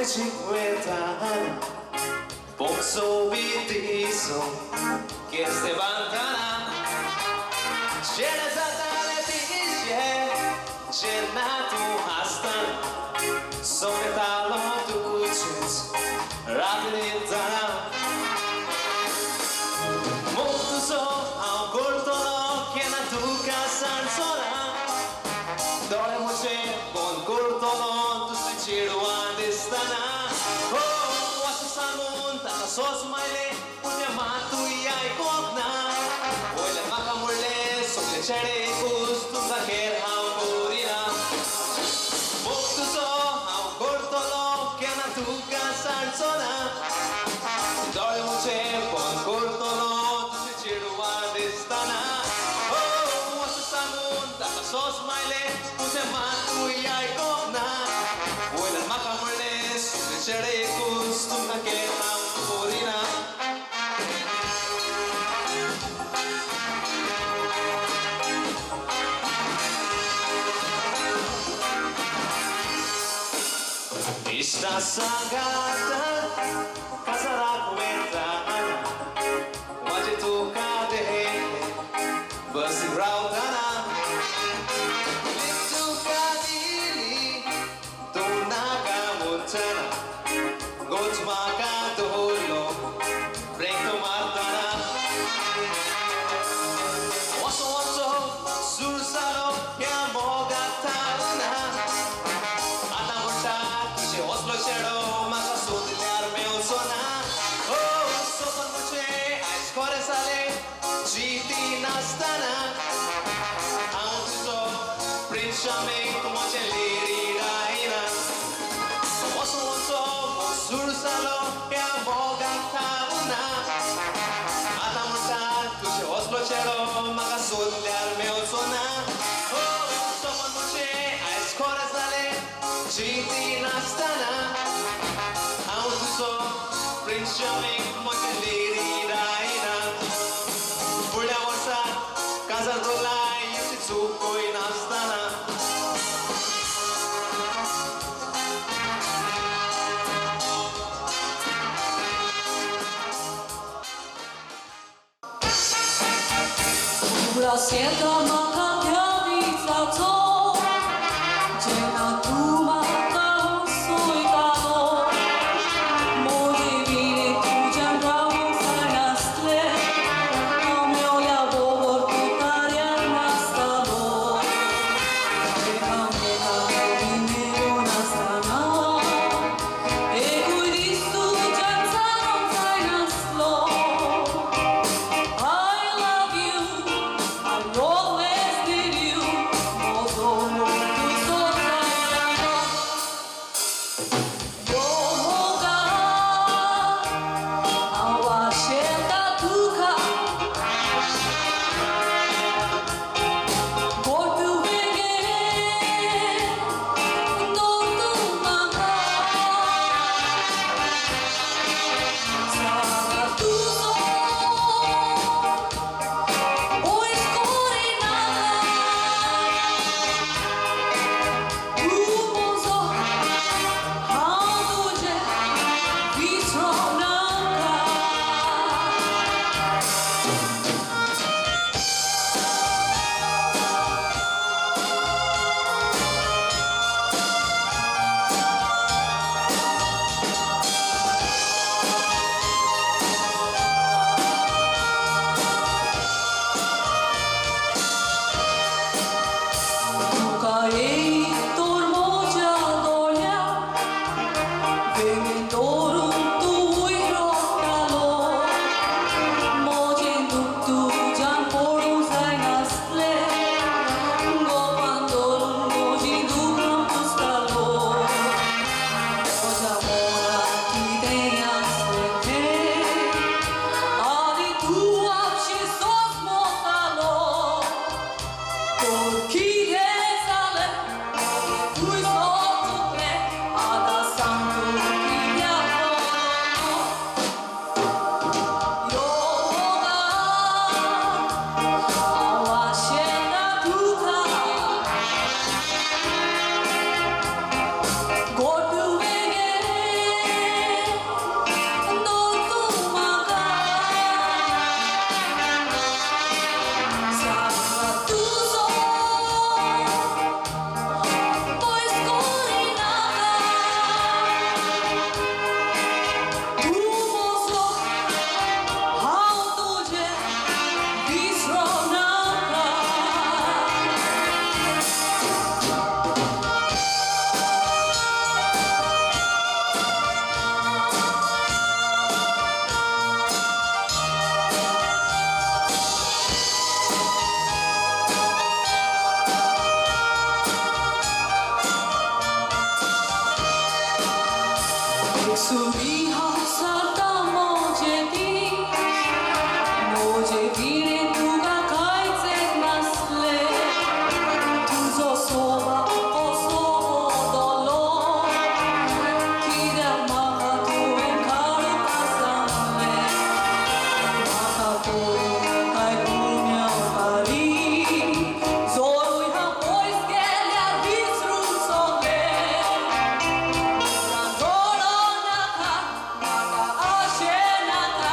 ci cuentan pomsovi diso che se vantana Cine zatale dice Cine tu hastan Sometalo duces Rapiditana Molto so a un cortolo che na tu casan sola Dole moce con cortolo tu si ciruan distana Oh, wasu samun ta sos maile Unya matu yai kokna Oile makamule sokle chede kustu zaker hau burina Molto so a un cortolo che na tu casan sola Dole moce con cortolo tu si ciruan distana Oh, wasu samun ta sos maile Unya matu yai kokna Oile makamule sokle chede kustu zaker hau burina Esta sagata casará com entrada Onde tu cadê Basi rautana Litu kadili Tu nakamutana Gotu makatolo Brento matana Oso oso Sursalo Ya mogatana Oslo chero maka sudliar meu sona Oh, sopan muche a escore sale Chiti nastana Auto Princhame como cheliri raina Oso oso Mosur salo Que a boga tauna Atamurta Tuche oslo chero maka sudliar meu sona Oh, sopan muche a escore sale Chiti nastana Auto Prince Jamie Moteliri Raina Pulha Orsa Casa do Lai Sitsuko e nastana Lo siento, ma cambiami stato Cena tu ma sui cavo Motivini tu già bravo sarnastle Come ho ya vor portare a nastavo Cena me una strana E cui distu già non sai naslo I love you, I always 목소리 하사다 모제비에 누가 갈색 났을래 두서 소바 어서 기대 마카도에 가루 파산래 마카도 갈구며 가리 소루야 보이스게랴 비스루성래 난 걸어나가 나가 아시나가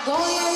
널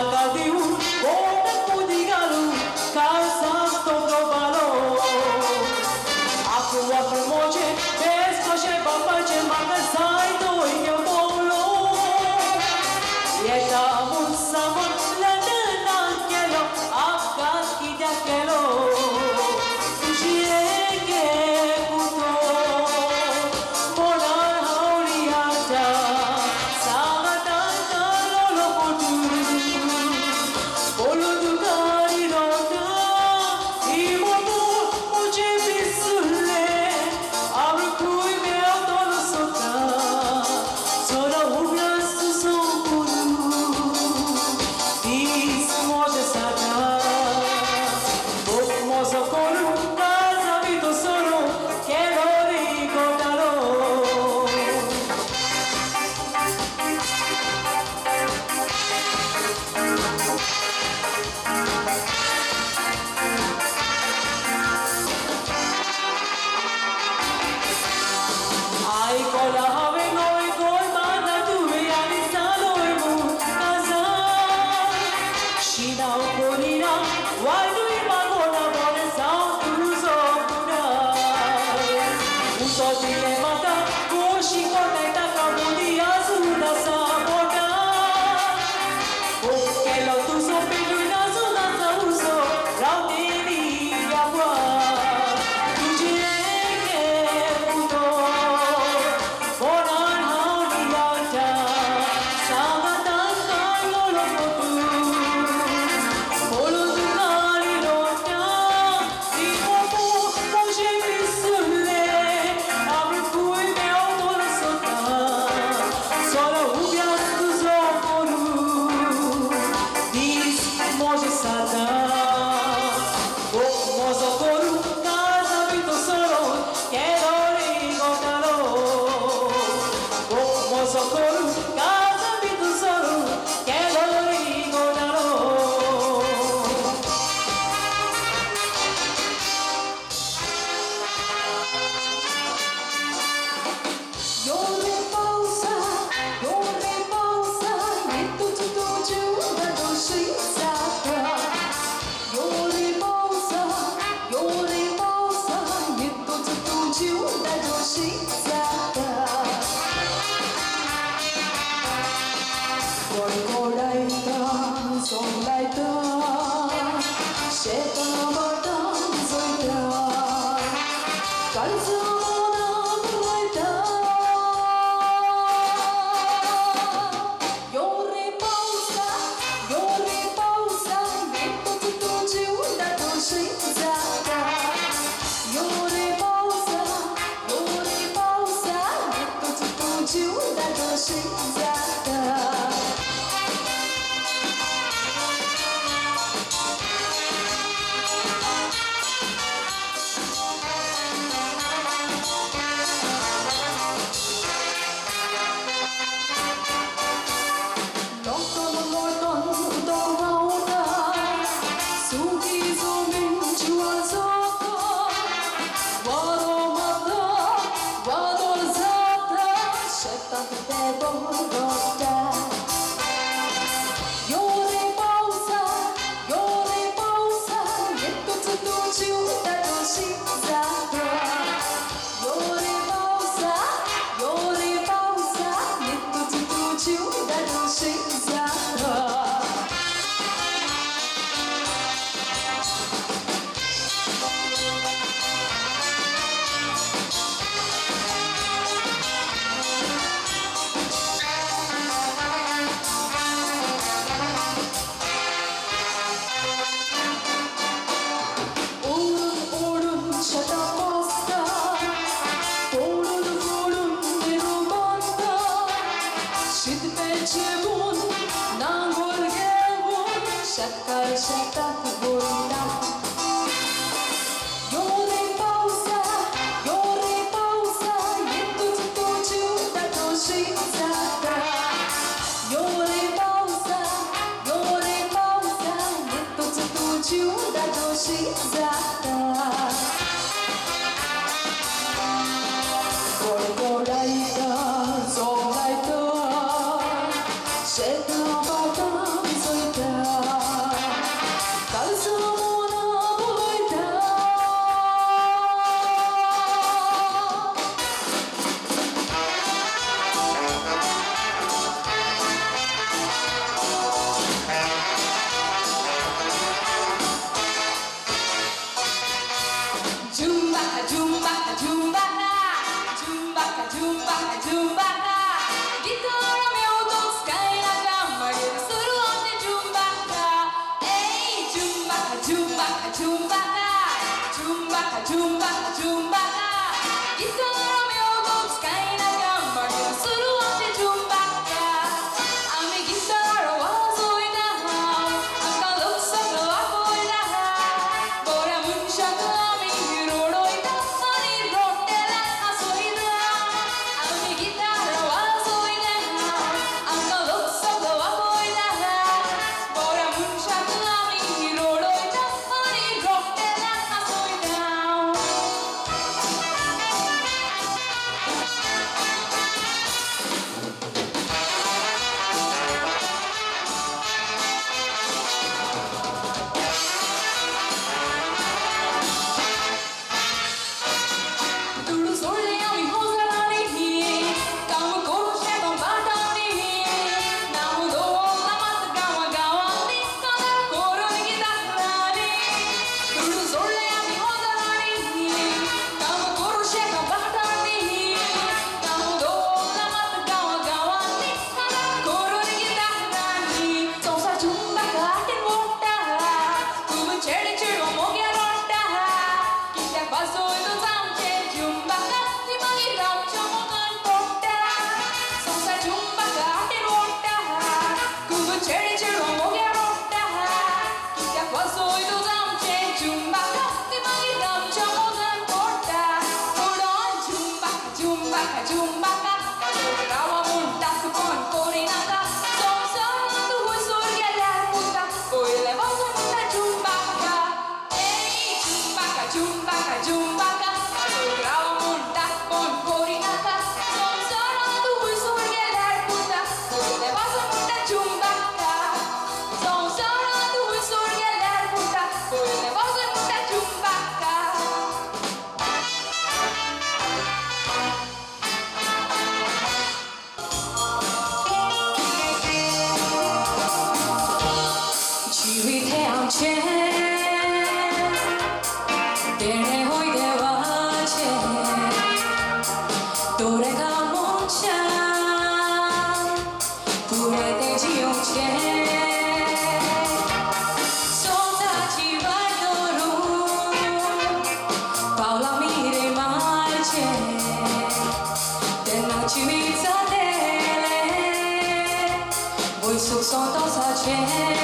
Magadiu, Bona Pudigalu, Calças todo valor. Acua frumoce, Pescoșe, Papace, Magazai, Doi, eu bolo. Eta Musamon, Ladana, Kelo, Akat, Kida, Kelo. Ujireke, Puto, Monar, Hauriata, Sagatan, Kalolo, Putu. Bolo, Dukari, Rota, Imobu, Muce, Bisule, Abrukui, Meo, Tolo, Sota, Sora, Ubras, Susokuru, Dis, Moje, Sata, Bok, Mozokoru, Casa, Vito, Soro, Kelori, Kotaro. Ai cola have noi col mana tu ani salo e mu casa Shina okorina wai tu magona bone sound tu so kuna Uso dile mata koshi kone taka budi azuna sabota Okelo tu so pilu na zona sa uso rautini agua Tujireke puto Bonan hauniata Sagatan kalolo motu Bolo dukari rota Imobu moje bisule Abrukui meo tolo sota Solo ubias tu zokoru Dis moje sata Bok mozokoru Casa vito solo Kelori gotaro Bok mozokoru Casa vito solo Kelori gotaro Yore pausa, Nitto tutto giù da doshi sata. Yore pausa, Nitto tutto giù da doshi sata. Gorgoraita, sonlaita, sheta bata zoita. Kalzana laita. Yore pausa, Nitto tutto giù da doshi sata. Yore pausa, Nitto tutto giù da doshi sata. Lorton, Utomauna, Sugi, Zumin, Chuazoko, Waromata, Wadorzata, Shetan, Debordota. Yore pausa, Nitto tutto giù da doshi sata. Yore pausa, Nitto tutto giù da doshi sata. Urun şatamosta, Urun dirumanda, Şidmecebun, Nangolgevun, Şatkar şatak burunda. Yore pausa, Nitto tutto giù da doshi sata. Yore pausa, Nitto tutto giù da doshi sata. Gorgoraita, sonlaita, sheta bata zoita. 줌바카 줌바카 나와 문다 그건 꼬리 나가 송사도 훌소리에 날보다 보일래 벗어나 줌바카 에이 줌바카 줌바카 줌바카 나와 문다 그건 꼬리 나가 송사도 훌소리에 날보다 보일래 벗어나 줌바카 송사도 훌소리에 날보다 보일래 벗어나 줌바카 지휘대 암체 때내 호이대와체 또래가 몬차 불에 대지 용체 쏟아지 발도로 파울라 미래 말체 때나 지휘자 대래 voi 속 쏟아사체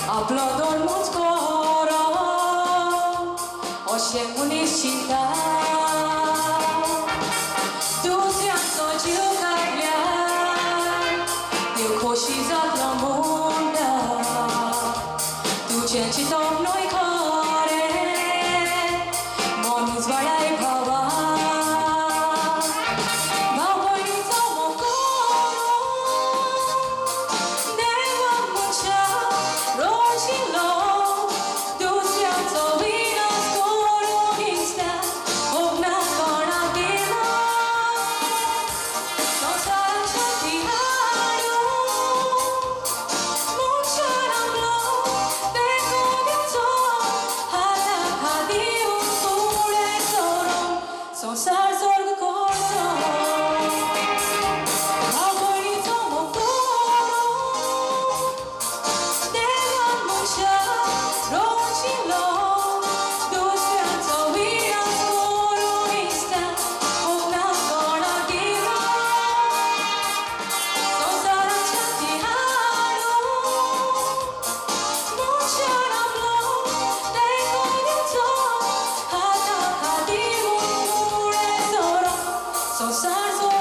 Aplaudo mult coro Osie uniscita Tu siamo giocare Io così la monda Tu cerci noi core Monu sbagliai pava Ma voi siamo coro Neva mucha Rocilo Tu siamo vino scorunista Ogna corna dima Non sarà ciottiano Mucha ramlo Vengo di un sol Alla di un sole solo Son sal sorgo corto Ma voi siamo coro Neva mucha Rocilo Tu siamo vino scorunista Ogna corna dima Non sarà ciottiano Mucha ramlo Vengo di un sol Alla di un sole solo Son sal sorgo